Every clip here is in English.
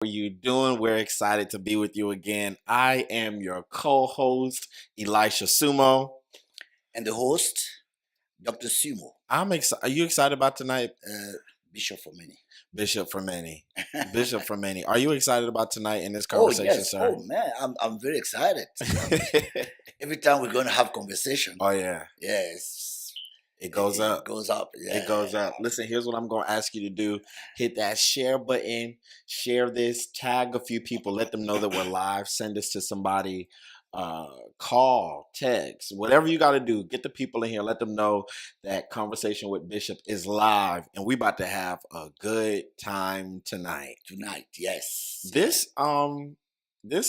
How are you doing? We're excited to be with you again. I am your co-host, Elisha Sumo. And the host, Dr. Sumo, I'm excited. Are you excited about tonight? uh, Bishop for many. Bishop for many. Bishop for many. Are you excited about tonight in this Oh conversation, yes. sir? Oh man, I'm very excited. Every time we're going to have conversation, Oh yeah. yes, It goes up. It goes up. It goes up. Listen, here's what I'm going to ask you to do. Hit that share button, share this, tag a few people, let them know that we're live, send this to somebody, call, text, whatever you got to do. Get the people in here, let them know that Conversation with Bishop is live and we about to have a good time tonight. Tonight, yes. This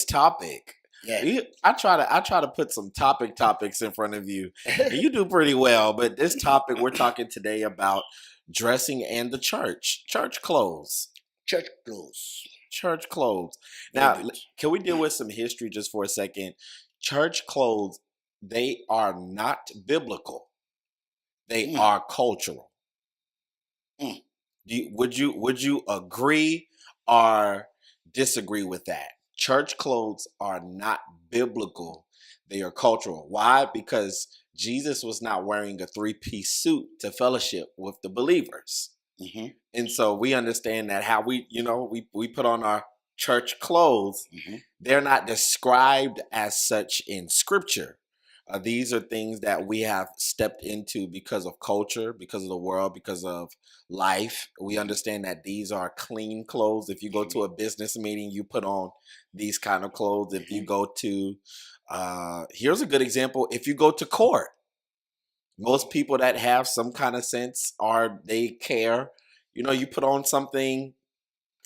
topic, Yeah. I try to put some topics in front of you. And you do pretty well, but this topic we're talking today about dressing and the church clothes. Church clothes. Church clothes. Very Now, good. can we deal with some history just for a second? Church clothes, they are not biblical. They are cultural. Mm. Would you agree or disagree with that? Church clothes are not biblical. They are cultural. Why? Because Jesus was not wearing a three-piece suit to fellowship with the believers. hmm And so we understand that how we put on our church clothes, hmm they're not described as such in scripture. These are things that we have stepped into because of culture, because of the world, because of life. We understand that these are clean clothes. If you go to a business meeting, you put on these kind of clothes. If you go to, here's a good example. If you go to court, most people that have some kind of sense or they care, you put on something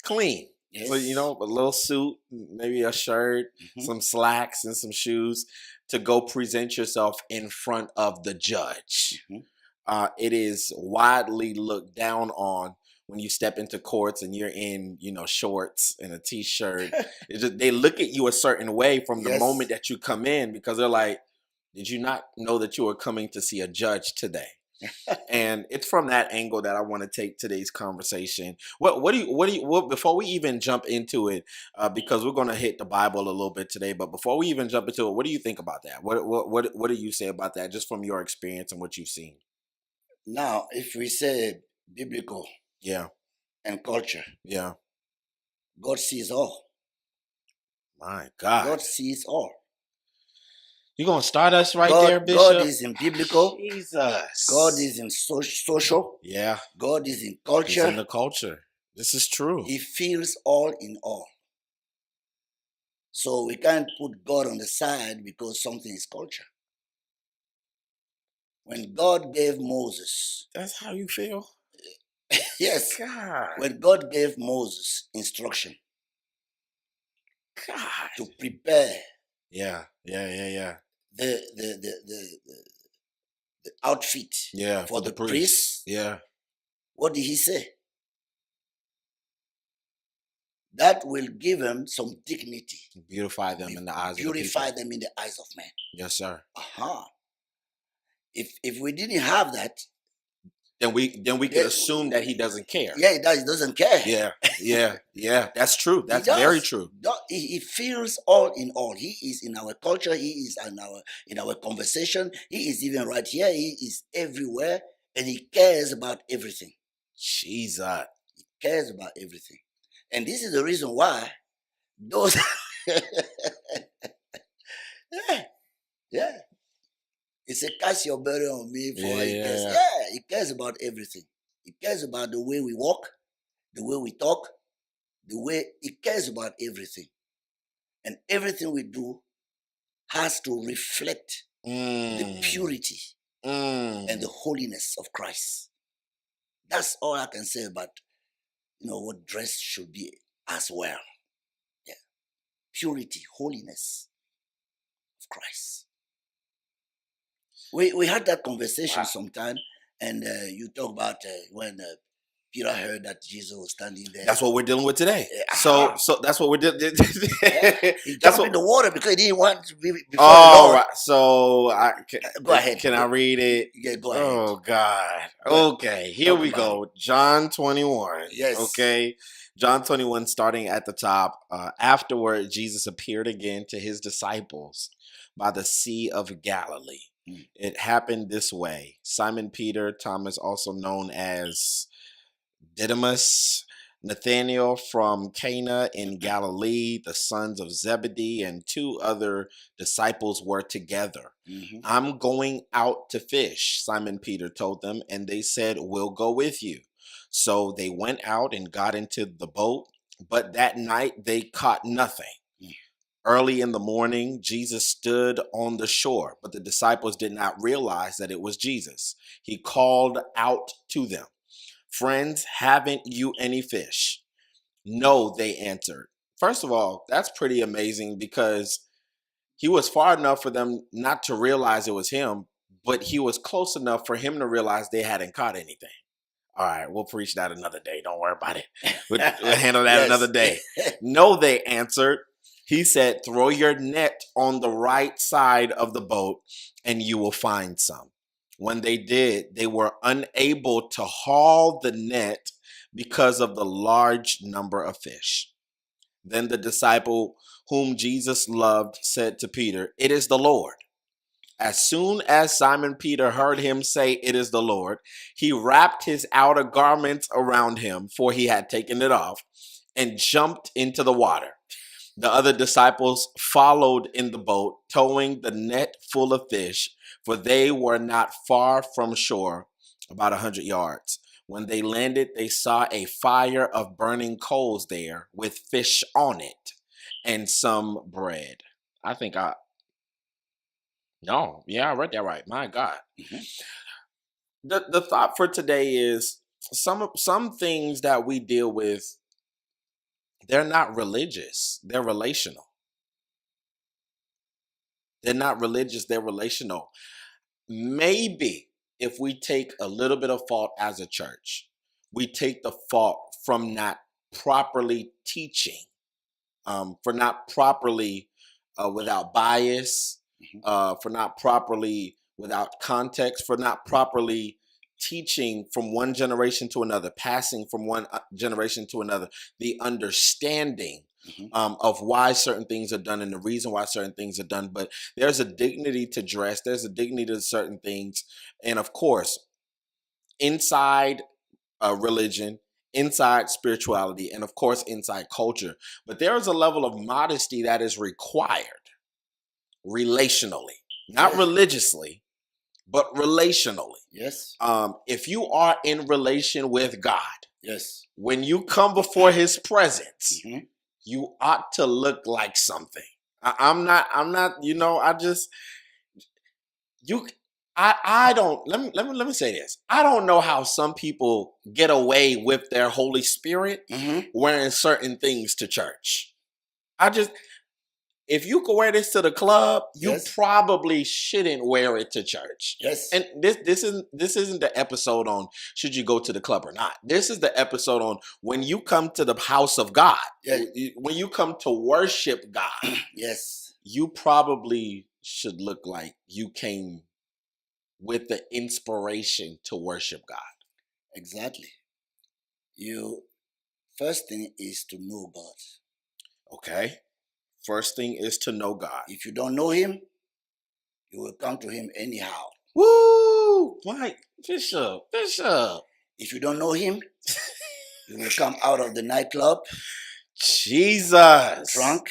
clean. Yes. So, a little suit, maybe a shirt, Mhm. some slacks, and some shoes to go present yourself in front of the judge. Mhm. It is widely looked down on when you step into courts and you're in, shorts and a t-shirt. It's just, they look at you a certain way from the Yes. moment that you come in because they're like, did you not know that you were coming to see a judge today? And it's from that angle that I want to take today's conversation. What before we even jump into it, because we're going to hit the Bible a little bit today, but before we even jump into it, what do you think about that? What do you say about that, just from your experience and what you've seen? Now, if we say biblical Yeah, and culture, yeah. God sees all. My God, God sees all. you gonna start us right there, God Bishop? is in biblical. Jesus. God is in social. Yeah, God is in he's culture. in the culture. This is true. He feels all in all. So we can't put God on the side because something is culture. When God gave Moses, That's how you feel. yes, God, when God gave Moses instruction God. to prepare Yeah. the the the the, the, the outfit Yeah, for the priest, Yeah. what did he say? That will give him some dignity. Beautify them in the eyes of the Purify people. them in the eyes of men. Yes, sir. Aha. If we didn't have that, Then we could Yeah. assume that he doesn't care. yeah, he doesn't care. Yeah. That's true. He That's does. very true. He feels all in all. He is in our culture. He is in our conversation. He is even right here. He is everywhere, and he cares about everything. Jesus. Cares about everything, and this is the reason why those. yeah, yeah. He said, "Cast your burden on me, for he cares." Yeah. Yeah, he cares about everything. He cares about the way we walk, the way we talk, the way he cares about everything, and everything we do has to reflect the purity and the holiness of Christ. That's all I can say about what dress should be as well. Yeah, purity, holiness of Christ. We had that conversation Wow. sometime, and you talk about when Peter heard that Jesus was standing there. That's what we're dealing with today. Aha. So that's what we're dealing. Yeah, he That's jumped in the water because he didn't want to be before the All Lord. right. So Go ahead. Can I read it? Yeah, go ahead. Oh God. Go ahead. Okay. Here Talk we about go. John 21. Yes. Okay. John 21, starting at the top. Afterward, Jesus appeared again to his disciples by the Sea of Galilee. Mm. It happened this way. Simon Peter, Thomas, also known as Didymus, Nathanael from Cana in Galilee, the sons of Zebedee, and two other disciples were together. Mhm. I'm going out to fish, Simon Peter told them, and they said, "We'll go with you." So they went out and got into the boat, but that night they caught nothing. Mm. Early in the morning, Jesus stood on the shore, but the disciples did not realize that it was Jesus. He called out to them, "Friends, haven't you any fish?" "No," they answered. First of all, that's pretty amazing because he was far enough for them not to realize it was him, but he was close enough for him to realize they hadn't caught anything. All right, we'll preach that another day. Don't worry about it. We'll handle that Yes. another day. "No," they answered. He said, "Throw your net on the right side of the boat and you will find some." When they did, they were unable to haul the net because of the large number of fish. Then the disciple whom Jesus loved said to Peter, "It is the Lord." As soon as Simon Peter heard him say, "It is the Lord," he wrapped his outer garments around him, for he had taken it off, and jumped into the water. The other disciples followed in the boat, towing the net full of fish, for they were not far from shore, about 100 yards. When they landed, they saw a fire of burning coals there with fish on it and some bread. I think I, no, yeah, I read that right. My God. Mhm. The thought for today is some things that we deal with, they're not religious, they're relational. They're not religious, they're relational. Maybe if we take a little bit of fault as a church, we take the fault from not properly teaching, for not properly, without bias, Mhm. for not properly without context, for not properly teaching from one generation to another, passing from one generation to another, the understanding Mhm. of why certain things are done and the reason why certain things are done. But there's a dignity to dress, there's a dignity to certain things. And of course, inside religion, inside spirituality, and of course, inside culture. But there is a level of modesty that is required relationally, not Yes. religiously, but relationally. Yes. If you are in relation with God, Yes. when you come before his presence, Mhm. you ought to look like something. I'm not, you I don't let me say this. I don't know how some people get away with their Holy Spirit Mhm. wearing certain things to church. I just If you could wear this to the club, you Yes. probably shouldn't wear it to church. Yes. And this isn't the episode on should you go to the club or not. This is the episode on when you come to the house of God, Yes. when you come to worship God, Yes. you probably should look like you came with the inspiration to worship God. Exactly. You first thing is to know God. Okay? First thing is to know God. If you don't know him, you will come to him anyhow. Woo! Mike, Bishop. If you don't know him, you will come out of the nightclub Jesus. drunk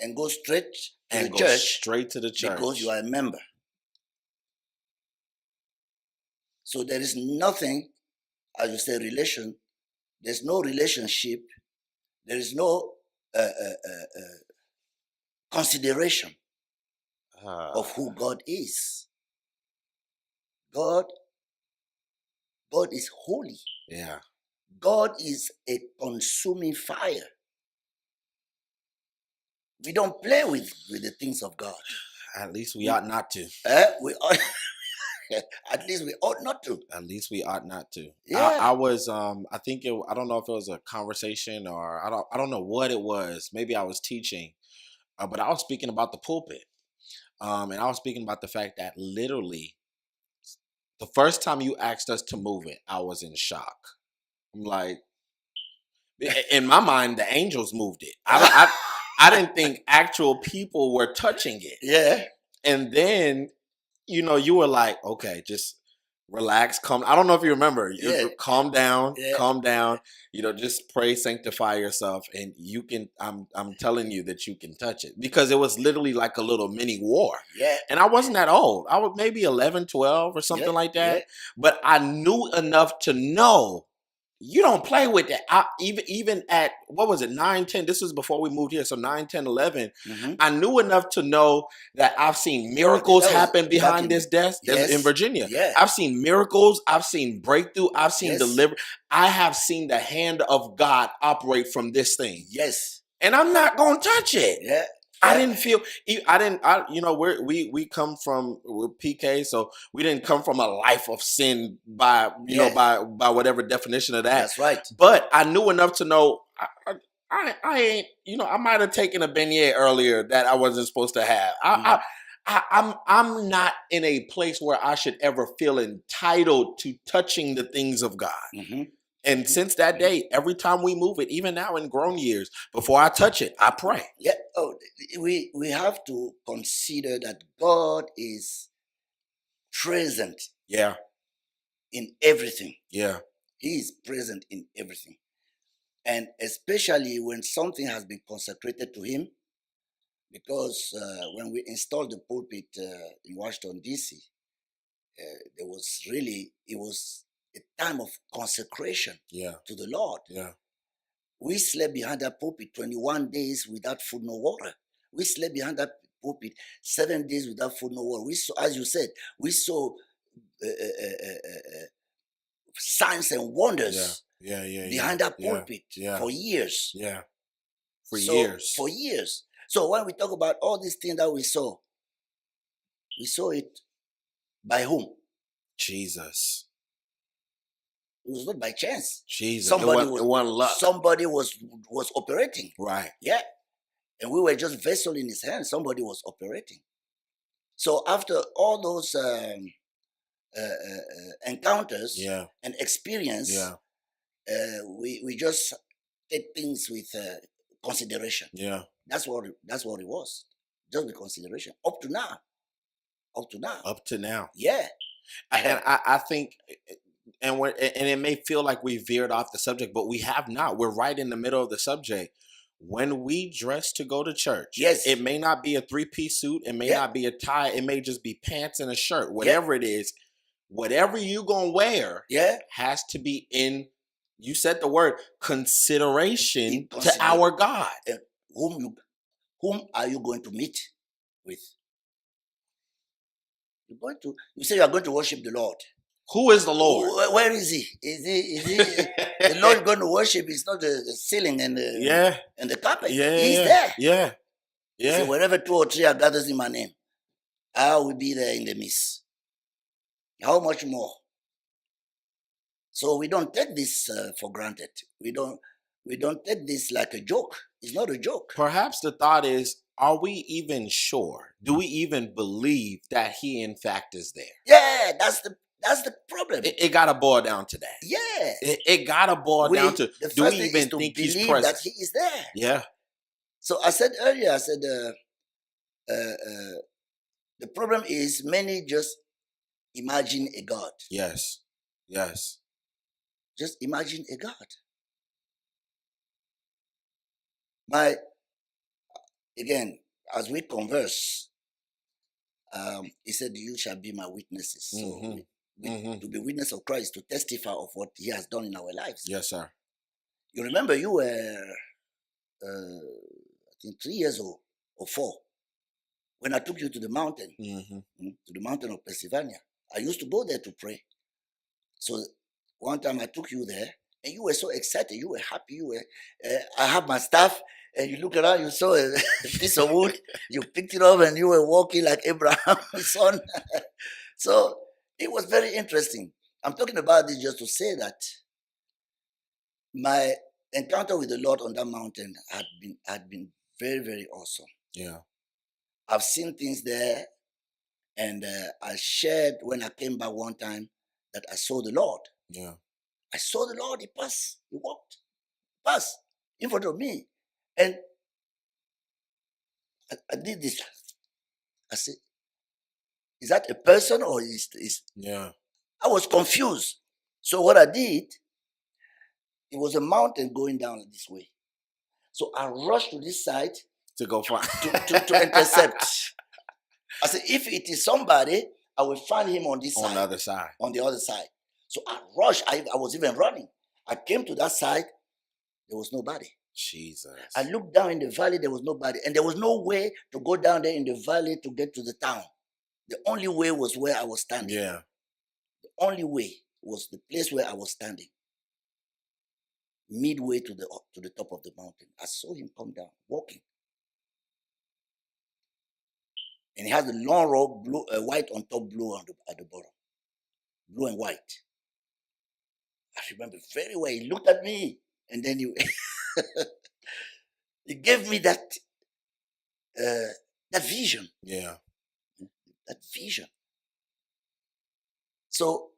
and go straight to And the go church straight to the church. because you are a member. So there is nothing, as you say, relation. There's no relationship. There is no consideration of who God is. God is holy. Yeah. God is a consuming fire. We don't play with the things of God. At least we ought not to. We ought, at least we ought not to. At least we ought not to. Yeah. I was I think I don't know if it was a conversation or I don't know what it was. Maybe I was teaching, but I was speaking about the pulpit. And I was speaking about the fact that literally the first time you asked us to move it, I was in shock. I'm like, In my mind, the angels moved it. I didn't think actual people were touching it. Yeah. And then, you were like, okay, just relax, calm. I don't know if you remember. Yeah. Calm down, Yeah. calm down. Just pray, sanctify yourself, and you can. I'm telling you that you can touch it, because it was literally like a little mini war. Yeah. And I wasn't that old. I was maybe 11, 12 or something Yeah. like that. Yeah. But I knew enough to know you don't play with that. Even at, what was it, 9, 10? This was before we moved here. So 9, 10, 11. Mhm. I knew enough to know that I've seen miracles That was happen back behind in this desk. That's in yes. Virginia. Yeah. I've seen miracles. I've seen breakthrough. I've seen Yes. deliver. I have seen the hand of God operate from this thing. Yes. And I'm not going to touch it. Yeah. I Yeah. didn't feel. We come from, we're PK, so we didn't come from a life of sin by Yes. by whatever definition of that. That's right. But I knew enough to know I ain't. I might have taken a beignet earlier that I wasn't supposed to have. I'm not in a place where I should ever feel entitled to touching the things of God. Mhm. And since that day, every time we move it, even now in grown years, before I touch it, I pray. Yeah. Oh, we have to consider that God is present Yeah, in everything. yeah, He is present in everything. And especially when something has been consecrated to him, because when we installed the pulpit in Washington, D.C., it was a time of consecration yeah, to the Lord. yeah. We slept behind that pulpit 21 days without food, no water. We slept behind that pulpit 7 days without food, no water. We saw, as you said, we saw signs and wonders Yeah. behind that Yeah, pulpit yeah, for years. yeah. For So, years. For years. So when we talk about all these things that we saw it by whom? Jesus. It was not by chance. Jesus. Somebody it wasn't luck. Somebody was operating. Right. Yeah. And we were just vessel in his hand. Somebody was operating. So after all those encounters Yeah. and experience, Yeah. we just take things with consideration. Yeah. That's what it was. Just the consideration. Up to now. Up to now. Yeah. And I think, and it may feel like we veered off the subject, but we have not. We're right in the middle of the subject. When we dress to go to church, Yes. it may not be a 3-piece suit. It may Yeah. not be a tie. It may just be pants and a shirt. Whatever it is, whatever you gonna wear, has to be in. You said the word consideration to our God. Whom are you going to meet with? You say you are going to worship the Lord. Who is the Lord? Where is he? Is he the Lord you're going to worship is not the ceiling and the carpet. He's there. Yeah. So wherever 2 or 3 are gathered in my name, I will be there in the midst. How much more? So we don't take this for granted. We don't take this like a joke. It's not a joke. Perhaps the thought is, are we even sure? Do we even believe that he in fact is there? Yeah, that's the problem. It got to boil down to that. Yeah. It got to boil down to, do we even think he's present? That he is there. Yeah. So I said earlier, the problem is many just imagine a God. Yes. Just imagine a God. Again, as we converse, he said, "You shall be my witnesses." So to be witness of Christ, to testify of what he has done in our lives. Yes, sir. You remember you were, I think 3 years old or 4, when I took you to the mountain, to the mountain of Pennsylvania. I used to go there to pray. So one time I took you there, and you were so excited. You were happy. You were. I have my staff, and you look around. You saw a piece of wood. You picked it up, and you were walking like Abraham's son. So it was very interesting. I'm talking about this just to say that my encounter with the Lord on that mountain had been very, very awesome. Yeah. I've seen things there, and I shared when I came back one time that I saw the Lord. Yeah. I saw the Lord. He passed. He walked. pass in front of me. And I did this. I said, is that a person or is Yeah. I was confused. So what I did, it was a mountain going down this way. So I rushed to this side To go find. to intercept. I said, if it is somebody, I will find him on this On side, the other side. on the other side. So I rushed. I was even running. I came to that side. There was nobody. Jesus. I looked down in the valley. There was nobody. And there was no way to go down there in the valley to get to the town. The only way was where I was standing. Yeah. The only way was the place where I was standing. Midway to the top of the mountain. I saw him come down, walking. And he has a long robe, blue, white on top, blue at the bottom. Blue and white. I remember very well. He looked at me and then he gave me that vision. Yeah. That vision. So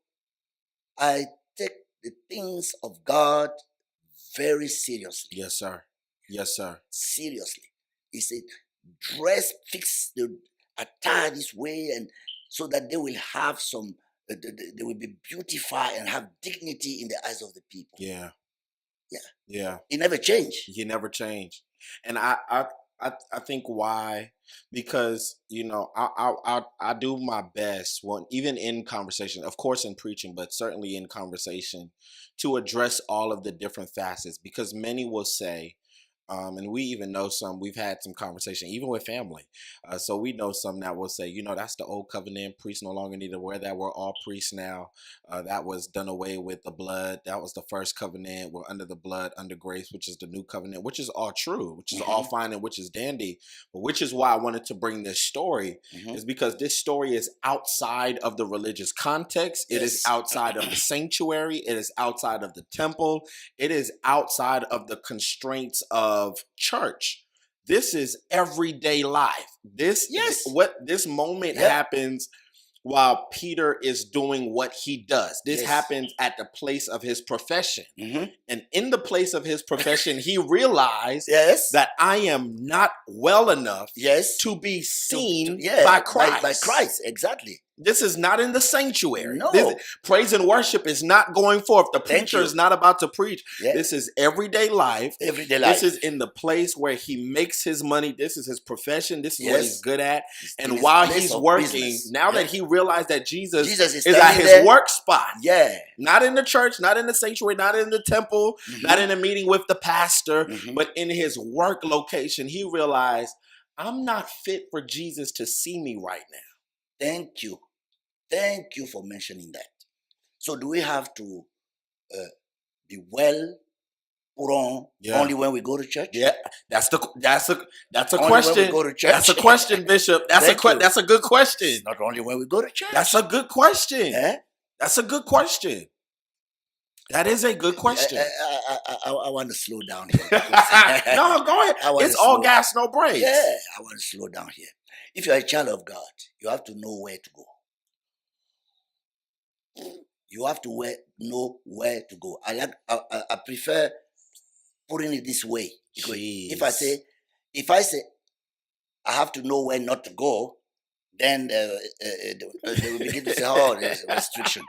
I take the things of God very seriously. Yes, sir. Yes, sir. Seriously. He said, dress, fix the attire this way, and so that they will have some, they will be beautified and have dignity in the eyes of the people. Yeah. Yeah. Yeah. He never changed. He never changed. And I think why, because I do my best when even in conversation, of course in preaching, but certainly in conversation, to address all of the different facets, because many will say, and we even know some, we've had some conversation, even with family. So we know some that will say, that's the old covenant. Priests no longer need to wear that. We're all priests now. That was done away with the blood. That was the first covenant. We're under the blood, under grace, which is the new covenant, which is all true, which is all fine and which is dandy. But which is why I wanted to bring this story, is because this story is outside of the religious context. It is outside of the sanctuary. It is outside of the temple. It is outside of the constraints of church. This is everyday life. This moment happens while Peter is doing what he does. This happens at the place of his profession. And in the place of his profession, he realized that I am not well enough to be seen by Christ. By Christ, exactly. This is not in the sanctuary. No. Praise and worship is not going forth. The preacher is not about to preach. This is everyday life. Everyday life. This is in the place where he makes his money. This is his profession. This is what he's good at. And while he's working, now that he realized that Jesus is at his work spot. Not in the church, not in the sanctuary, not in the temple, not in a meeting with the pastor, but in his work location, he realized, I'm not fit for Jesus to see me right now. Thank you. Thank you for mentioning that. So do we have to be well put on only when we go to church? Yeah, that's a Only question. when we go to church? That's a question, Bishop. That's a good question. It's not only when we go to church. That's a good question. That's a good question. That is a good question. I want to slow down here. No, go ahead. It's all gas, no brakes. Yeah, I want to slow down here. If you're a child of God, you have to know where to go. You have to know where to go. I prefer putting it this way. Because if I say I have to know where not to go, then they will begin to say, oh, there's a restriction.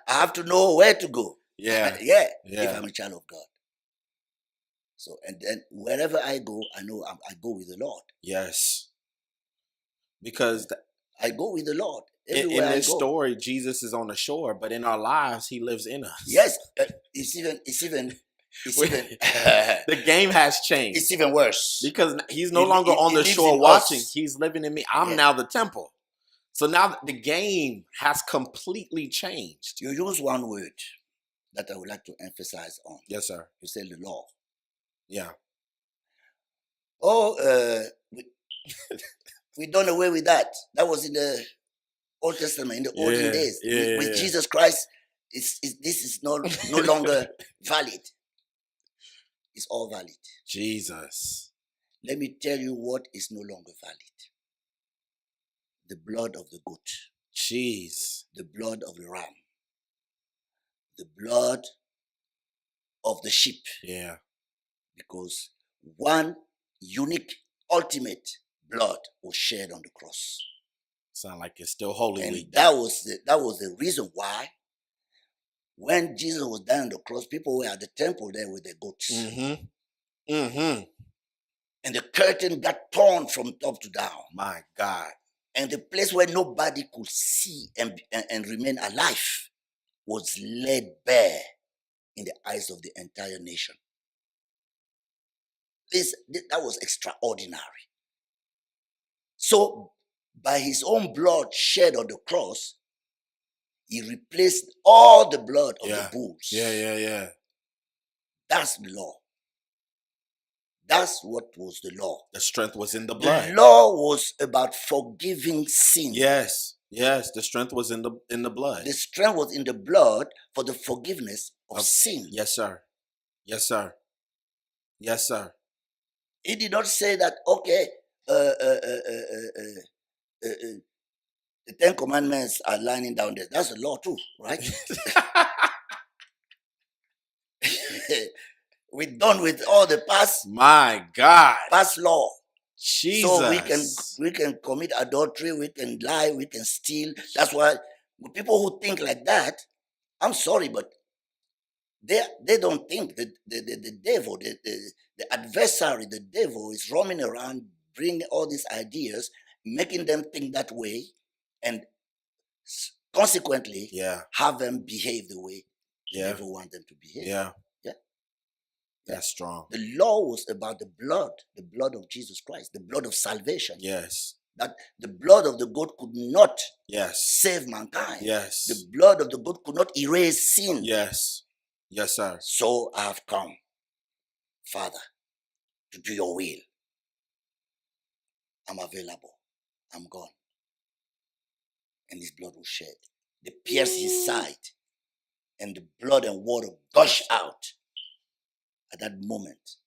I have to know where to go. If I'm a child of God. So, and then wherever I go, I know I go with the Lord. Yes. Because I go with the Lord. In this story, Jesus is on the shore, but in our lives, he lives in us. Yes. It's even the game has changed. It's even worse. Because he's no longer on the shore watching. He's living in me. I'm now the temple. So now the game has completely changed. You use one word that I would like to emphasize on. Yes, sir. You say the law. Yeah. Oh, we done away with that. That was in the Old Testament, in the olden days. With Jesus Christ, this is no longer valid. It's all valid. Jesus. Let me tell you what is no longer valid. The blood of the goat. Jeez. The blood of the ram. The blood of the sheep. Yeah. because one unique, ultimate blood was shed on the cross. Sound like it's still Holy And Week. that was the reason why when Jesus was dying on the cross, people were at the temple there with their goats. Mm-hmm. Mm-hmm. And the curtain got torn from top to down. My God. And the place where nobody could see and remain alive was laid bare in the eyes of the entire nation. That was extraordinary. So, by his own blood shed on the cross, he replaced all the blood of the bulls. Yeah. That's the law. That's what was the law. The strength was in the blood. The law was about forgiving sin. Yes. The strength was in the blood. The strength was in the blood for the forgiveness of sin. Yes, sir. Yes, sir. Yes, sir. He did not say that, okay, the 10 Commandments are lying down there. That's the law too, right? We're done with all the past. My God. Past law. Jesus. So we can commit adultery, we can lie, we can steal. That's why people who think like that, I'm sorry, but they don't think that the devil, the adversary, the devil is roaming around, bringing all these ideas, making them think that way, and consequently have them behave the way the devil wants them to behave. Yeah. That's strong. The law was about the blood of Jesus Christ, the blood of salvation. Yes. That the blood of the goat could not save mankind. Yes. The blood of the goat could not erase sin. Yes. Yes, sir. So I have come, Father, to do your will. I'm available. I'm gone. And his blood was shed. They pierced his side, and the blood and water gushed out. At that moment,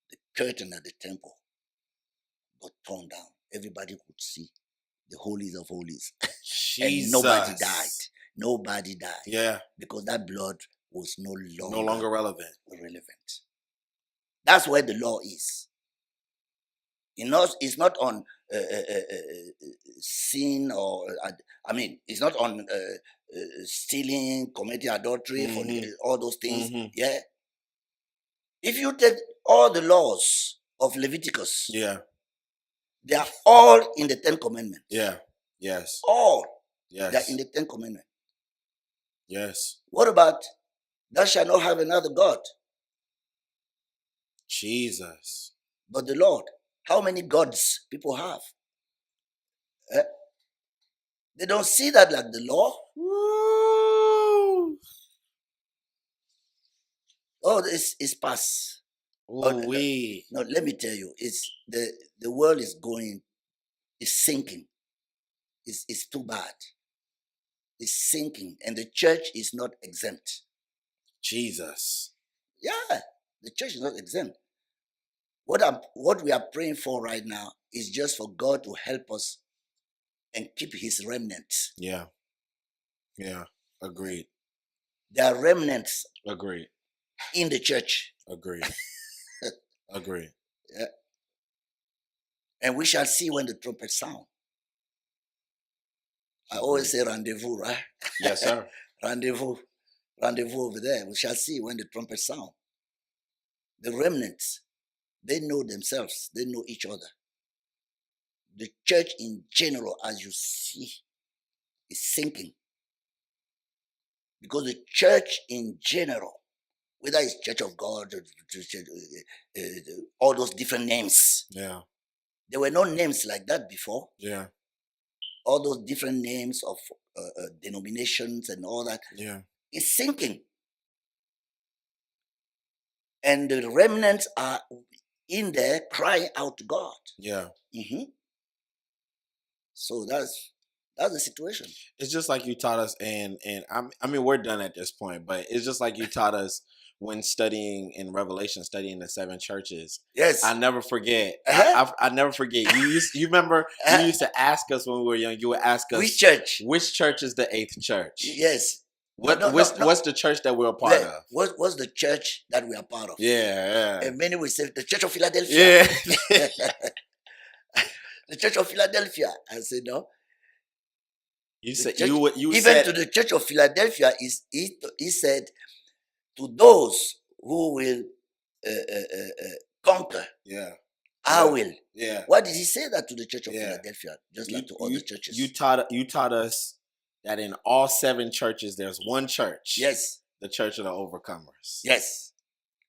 the curtain at the temple got torn down. Everybody could see the holies of holies. And nobody died. Nobody died. Yeah. Because that blood was no longer relevant. That's where the law is. It's not on sin or, it's not on stealing, committing adultery, for all those things. Mm-hmm. Yeah. If you take all the laws of Leviticus, they are all in the 10 Commandments. Yeah. Yes. All. Yes. They are in the 10 Commandments. Yes. What about thou shalt not have another God? Jesus. But the Lord. How many gods people have? They don't see that like the law. Woo. Oh, this is past. No, let me tell you, it's the world is sinking. It's too bad. It's sinking, and the church is not exempt. Jesus. Yeah, the church is not exempt. What we are praying for right now is just for God to help us and keep his remnants. Yeah. Agreed. There are remnants. Agreed. In the church. Agreed. Agreed. Yeah. And we shall see when the trumpet sound. I always say rendezvous, right? Yes, sir. Rendezvous over there. We shall see when the trumpet sound. The remnants, they know themselves. They know each other. The church in general, as you see, is sinking. Because the church in general, whether it's Church of God, all those different names. Yeah. There were no names like that before. Yeah. All those different names of denominations and all that. Yeah. It's sinking. And the remnants are in there crying out to God. Yeah. Mm-hmm. So that's the situation. It's just like you taught us, and we're done at this point, but it's just like you taught us when studying in Revelation, studying the 7 churches. Yes. I never forget. I never forget. You remember you used to ask us when we were young, you would ask us which church? Which church is the 8th church? Yes. No, What's the church that we're a part of? What's the church that we are part of? Yeah, And many will say the Church of Philadelphia. yeah. The Church of Philadelphia. I said no. You The said church, you even said to the Church of Philadelphia, he said to those who will conquer, yeah, I Yeah. will. yeah. Why did he say that to the Church of Yeah. Philadelphia, just like to other churches? You taught us that in all 7 churches there's one church. Yes, The Church of the Overcomers. yes,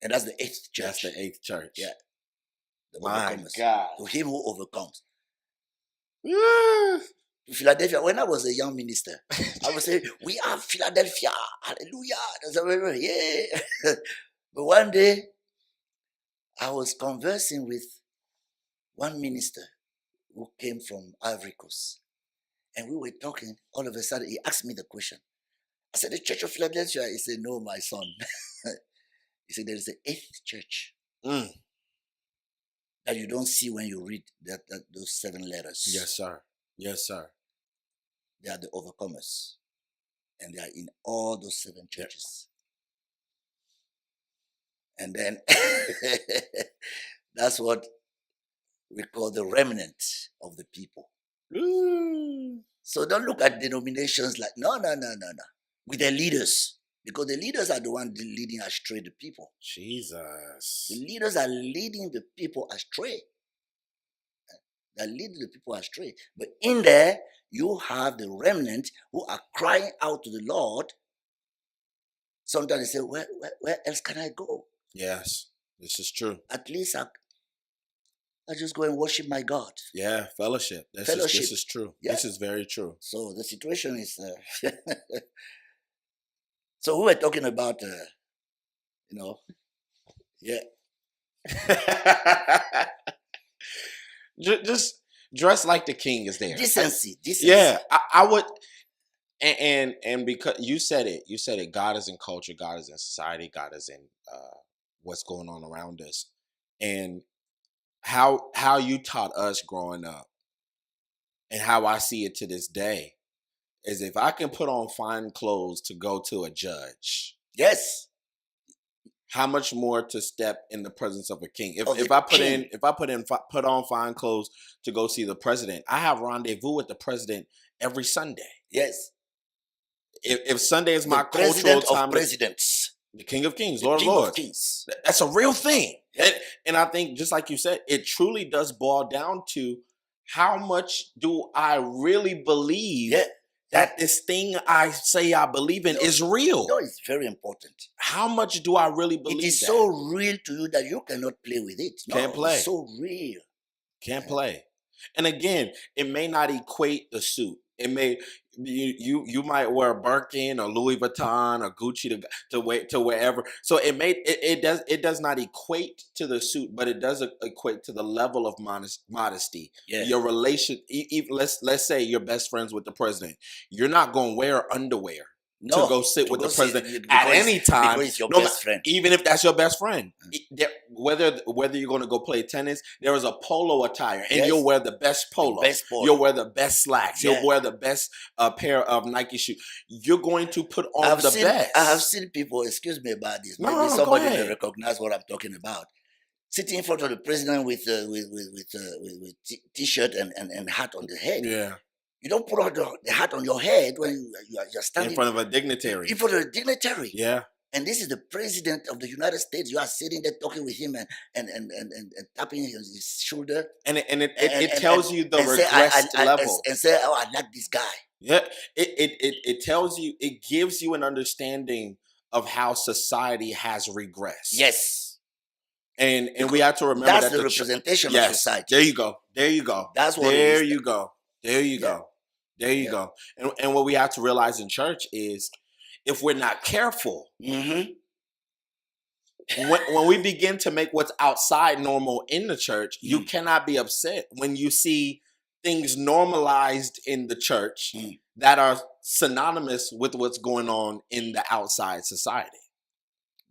and that's the 8th church. That's the 8th church. Yeah. The My overcomers. God. To him who overcomes. Yeah. To Philadelphia, when I was a young minister, I would say, we are Philadelphia. Hallelujah. That's a yeah. But one day, I was conversing with one minister who came from Ivory Coast. And we were talking. All of a sudden, he asked me the question. I said, the Church of Philadelphia. He said, no, my son. He said, there is an 8th church that you don't see when you read those 7 letters. Yes, sir. Yes, sir. They are the overcomers. And they are in all those 7 churches. And then that's what we call the remnant of the people. So don't look at denominations like, no. With their leaders. Because the leaders are the ones leading astray the people. Jesus. The leaders are leading the people astray. They're leading the people astray. But in there, you have the remnant who are crying out to the Lord. Sometimes they say, where else can I go? Yes, this is true. At least I just go and worship my God. Yeah, fellowship. This is true. Yeah. This is very true. So the situation is... So we were talking about, yeah. Just dress like the king is there. Decency. Yeah, I would... And because you said it, God is in culture, God is in society, God is in what's going on around us. And how you taught us growing up and how I see it to this day is if I can put on fine clothes to go to a judge, Yes. how much more to step in the presence of a king? If Of the I put king. put on fine clothes to go see the president, I have rendezvous with the president every Sunday. Yes. If Sunday is The my cultural president time, of presidents. the King of Kings, The Lord King of Lords. of Kings. That's a real thing. Yeah. And I think, just like you said, it truly does boil down to how much do I really believe Yeah. that this thing I say I believe in is real? No, it's very important. How much do I really believe It is that? so real to you that you cannot play with it. No, Can't play. It's so real. Can't play. And again, it may not equate the suit. It may you might wear a Birkin or Louis Vuitton or Gucci to wherever. So it does not equate to the suit, but it does equate to the level of modesty. Yeah. Your relation. Let's say you're best friends with the president. You're not going to wear underwear No, to go sit with the sit president at any time. Because it's your No best friend. Even if that's your best friend, whether you're going to go play tennis, there is a polo attire, and Yes. you'll wear the best polo. The best polo. You'll wear the best slacks. Yeah. You'll wear the best pair of Nike shoes. You're going to put on the best. I have seen people, excuse me about this, No, maybe go somebody ahead. may recognize what I'm talking about. Sitting in front of the president with t-shirt and hat on the head. Yeah, You don't put on the hat on your head when you're standing in front of a dignitary. in front of a dignitary. Yeah, And this is the president of the United States. You are sitting there talking with him and tapping his shoulder. and it tells you the and say, regressed level. and say, oh, I like this guy. Yeah, it tells you, it gives you an understanding of how society has regressed. Yes. And we have to remember That's that the representation of yes, society. there you go. There you go. That's what there it is. you go. There you Yeah. go. There you Yeah. go. And what we have to realize in church is if we're not careful, Mm-hmm. when we begin to make what's outside normal in the church, you Mm. cannot be upset when you see things normalized in the church Mm. that are synonymous with what's going on in the outside society.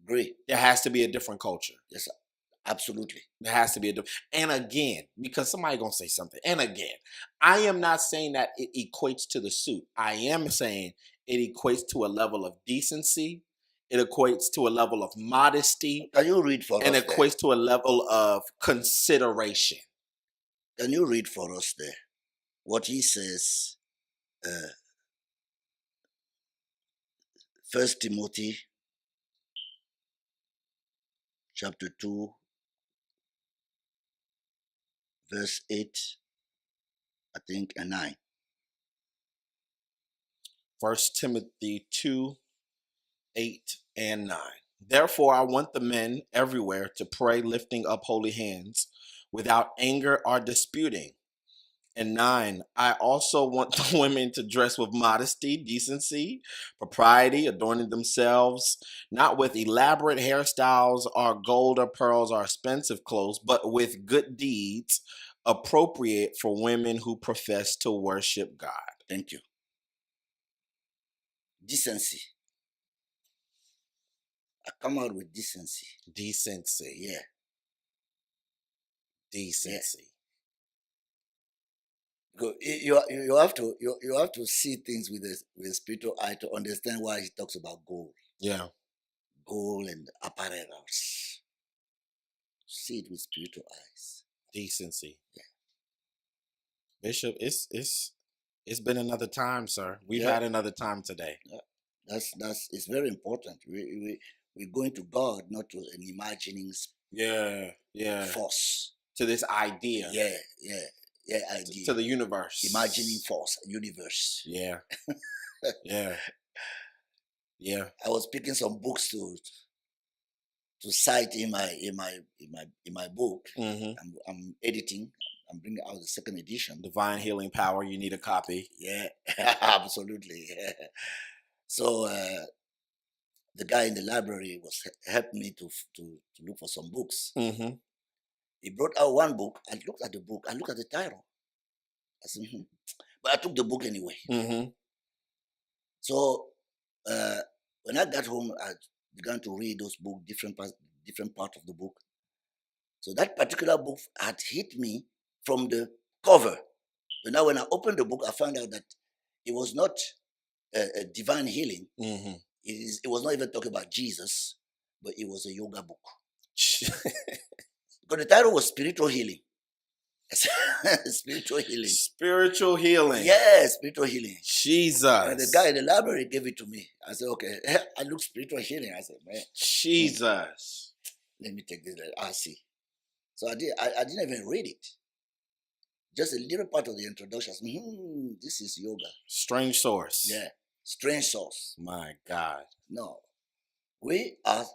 Agree. There has to be a different culture. Yes, sir. Absolutely. There has to be and again, because somebody gonna say something. And again, I am not saying that it equates to the suit. I am saying it equates to a level of decency. It equates to a level of modesty, Can you read for and us there? equates to a level of consideration. Can you read for us there what he says? 1 Timothy chapter 2, verse 8, I think, and 9. 1 Timothy 2, 8, and 9. Therefore, I want the men everywhere to pray, lifting up holy hands, without anger or disputing. And 9, I also want the women to dress with modesty, decency, propriety, adorning themselves, not with elaborate hairstyles or gold or pearls or expensive clothes, but with good deeds appropriate for women who profess to worship God. Thank you. Decency. I come out with decency. Decency. Yeah. Decency. Because you have to see things with a spiritual eye to understand why he talks about gold. Yeah. Gold and apparels. See it with spiritual eyes. Decency. Yeah. Bishop, it's been another time, sir. We've Yeah. had another time today. That's it's very important. We're going to God, not to an imagining Yeah. force. To this idea. Yeah, idea. To the universe. Imagining force, universe. Yeah. Yeah. Yeah. I was picking some books to cite in my book. Mm-hmm. I'm editing. I'm bringing out the second edition. Divine Healing Power. You need a copy. Yeah, absolutely. Yeah. So the guy in the library was helping me to look for some books. Mm-hmm. He brought out one book. I looked at the book. I looked at the title. I said, but I took the book anyway. Mm-hmm. So when I got home, I began to read those books, different part of the book. So that particular book had hit me from the cover. But now when I opened the book, I found out that it was not a divine healing. Mm-hmm. It was not even talking about Jesus, but it was a yoga book. Because the title was Spiritual Healing. Spiritual healing. Spiritual healing. Yeah, spiritual healing. Jesus. And the guy in the library gave it to me. I said, okay. I looked spiritual healing. I said, man. Jesus. Let me take this. I'll see. So I didn't even read it. Just a little part of the introduction. I said, this is yoga. Strange source. Yeah. Strange source. My God. No. We are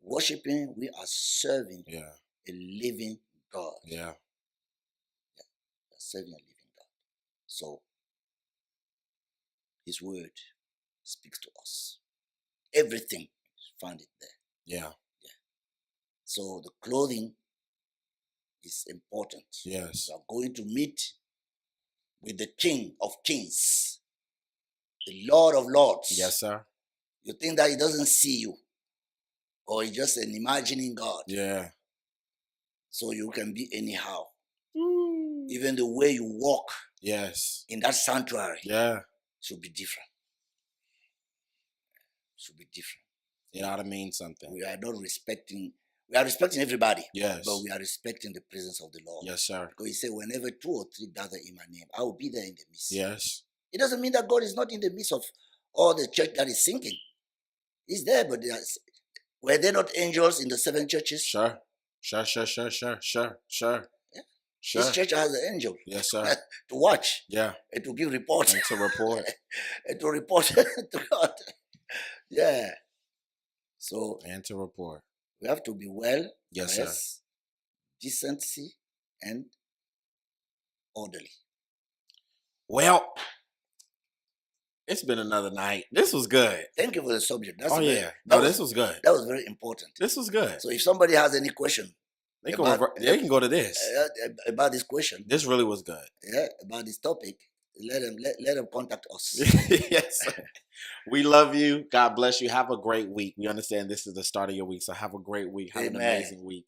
worshiping, we are serving a living God. Yeah. Serving a living God. So his word speaks to us. Everything, found it there. Yeah. So the clothing is important. Yes. You are going to meet with the King of Kings, the Lord of Lords. Yes, sir. You think that he doesn't see you, or he's just an imagining God. Yeah. So you can be anyhow. Even the way you walk in that sanctuary should be different. Should be different. It ought to mean something. We are respecting everybody. Yes. But we are respecting the presence of the Lord. Yes, sir. Because he said, whenever 2 or 3 gather in my name, I will be there in the midst. Yes. It doesn't mean that God is not in the midst of all the church that is sinking. He's there, but were there not angels in the 7 churches? Sure. Yeah. This church has an angel. Yes, sir. To watch. Yeah. And to give report. And to report. And to report to God. Yeah. So. And to report. We have to be well. Yes, sir. Decency and orderly. Well, it's been another night. This was good. Thank you for the subject. This was good. That was very important. This was good. So if somebody has any question, they can go to this. about this question. This really was good. Yeah, about this topic, let them contact us. Yes. We love you. God bless you. Have a great week. We understand this is the start of your week, so have a great week. Have an Amen. amazing week.